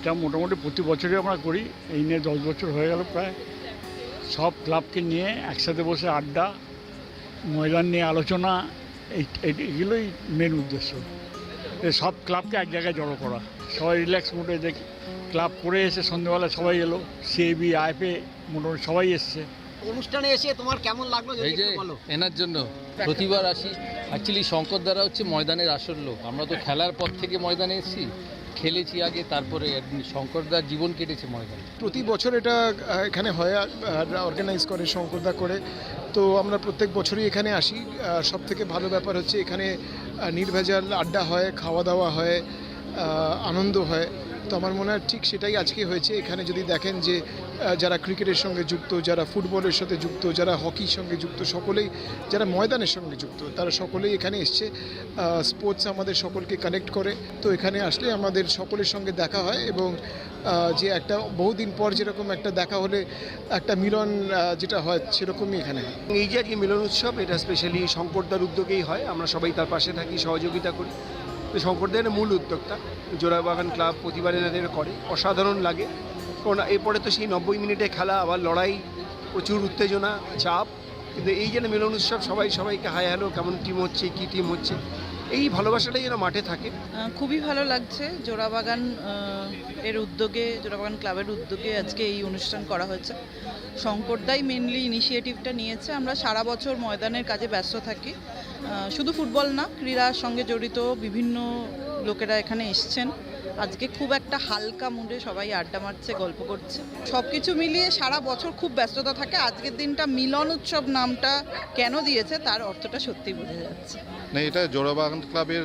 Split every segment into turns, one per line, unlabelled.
এটা মোটামুটি প্রতি বছরই আমরা করি, এই নিয়ে 10 বছর হয়ে গেল প্রায়। সব ক্লাবকে নিয়ে একসাথে বসে আড্ডা, ময়দান নিয়ে আলোচনা, এইগুলোই মেন উদ্দেশ্য। সব ক্লাবকে এক জায়গায় জড়ো করা, সবাই রিল্যাক্স মোডে দেখি ক্লাব করে এসে সন্ধ্যেবেলা সবাই এলো, সিএবি আইএফএ মোটামুটি সবাই এসছে।
অনুষ্ঠানে এসে তোমার কেমন লাগলো যদি
এই যে
একটু বলো।
এনার জন্য প্রতিবার আসি। অ্যাকচুয়ালি শঙ্কর দ্বারা হচ্ছে ময়দানের আসল লোক। আমরা তো খেলার পর থেকে ময়দানে এসেছি, খেলেছি আগে, তারপরে শঙ্করদার জীবন কেটেছে ময়দানে।
প্রতি বছর এটা এখানে হয়, অর্গানাইজ করে শঙ্করদা করে। তো আমরা প্রত্যেক বছরই এখানে আসি। সব থেকে ভালো ব্যাপার হচ্ছে এখানে নির্ভেজাল আড্ডা হয়, খাওয়া দাওয়া হয়, আনন্দ হয়। তো আমার মনে হয় ঠিক সেটাই আজকে হয়েছে। এখানে যদি দেখেন যে যারা ক্রিকেটের সঙ্গে যুক্ত, যারা ফুটবলের সাথে যুক্ত, যারা হকির সঙ্গে যুক্ত, সকলেই যারা ময়দানের সঙ্গে যুক্ত, তারা সকলেই এখানে এসছে। স্পোর্টস আমাদের সকলকে কানেক্ট করে। তো এখানে আসলে আমাদের সকলের সঙ্গে দেখা হয় এবং যে একটা বহুদিন পর যেরকম একটা দেখা হলে একটা মিলন যেটা হয়, সেরকমই এখানে হয়।
এই যে আজকে মিলন উৎসব, এটা স্পেশালি শঙ্করদার উদ্যোগেই হয়। আমরা সবাই তার পাশে থাকি, সহযোগিতা করি। তো শঙ্করদার মূল উদ্যোক্তা, জোড়াবাগান ক্লাব প্রতিবার এনাদের করে, অসাধারণ লাগে। কারণ এরপরে তো সেই 90 মিনিটে খেলা, আবার লড়াই, প্রচুর উত্তেজনা, চাপ। কিন্তু এই যে মিলন উৎসব, সবাই সবাইকে হাই হ্যালো, কেমন টিম হচ্ছে, কী টিম হচ্ছে, এই ভালোবাসাটাই যেন মাঠে থাকে।
খুবই ভালো লাগছে। জোড়াবাগান এর উদ্যোগে, জোড়াবাগান ক্লাবের উদ্যোগে আজকে এই অনুষ্ঠান করা হয়েছে। শঙ্করদাই মেনলি ইনিশিয়েটিভটা নিয়েছে। আমরা সারা বছর ময়দানের কাজে ব্যস্ত থাকি। শুধু ফুটবল না, ক্রীড়ার সঙ্গে জড়িত বিভিন্ন লোকেরা এখানে এসছেন। আজকে খুব একটা হালকা মুডে সবাই আড্ডা মারছে, গল্প করছে। সব কিছু মিলিয়ে সারা বছর খুব ব্যস্ততা থাকে। আজকের দিনটা মিলন উৎসব নামটা কেন দিয়েছে তার অর্থটা সত্যি বোঝা যাচ্ছে।
না, এটা জোড়াবাগান ক্লাবের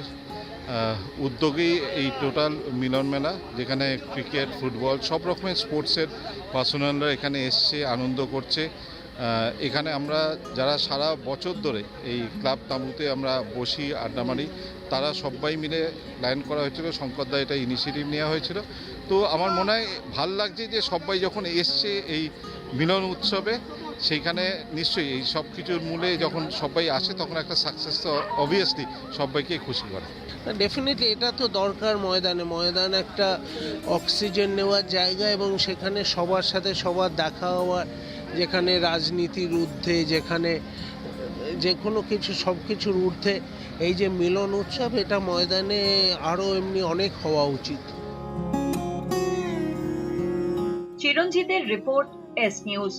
উদ্যোগেই এই টোটাল মিলন মেলা, যেখানে ক্রিকেট, ফুটবল, সব রকমের স্পোর্টসের পার্সোনালরা এখানে এসছে, আনন্দ করছে। এখানে আমরা যারা সারা বছর ধরে এই ক্লাব তাঁবুতে আমরা বসি, আড্ডা মারি, তারা সবাই মিলে প্ল্যান করা হয়েছিল। শঙ্করদা এটা ইনিশিয়েটিভ নেওয়া হয়েছিল। তো আমার মনে হয় ভাল লাগছে যে সবাই যখন এসছে এই মিলন উৎসবে, সেইখানে নিশ্চয়ই এই সব কিছুর মূলে যখন সবাই আসে, তখন একটা সাকসেস তো অবভিয়াসলি সবাইকে খুশি করে।
ডেফিনেটলি এটা তো দরকার। ময়দান একটা অক্সিজেন নেওয়ার জায়গা এবং সেখানে সবার সাথে সবার দেখা হওয়ার, যেখানে রাজনীতির ঊর্ধ্বে, যেখানে যে কোনো কিছু, সব কিছুর ঊর্ধ্বে এই যে মিলন উৎসব, এটা ময়দানে আরও এমনি অনেক হওয়া উচিত।
চিরঞ্জিতের রিপোর্ট, এস নিউজ।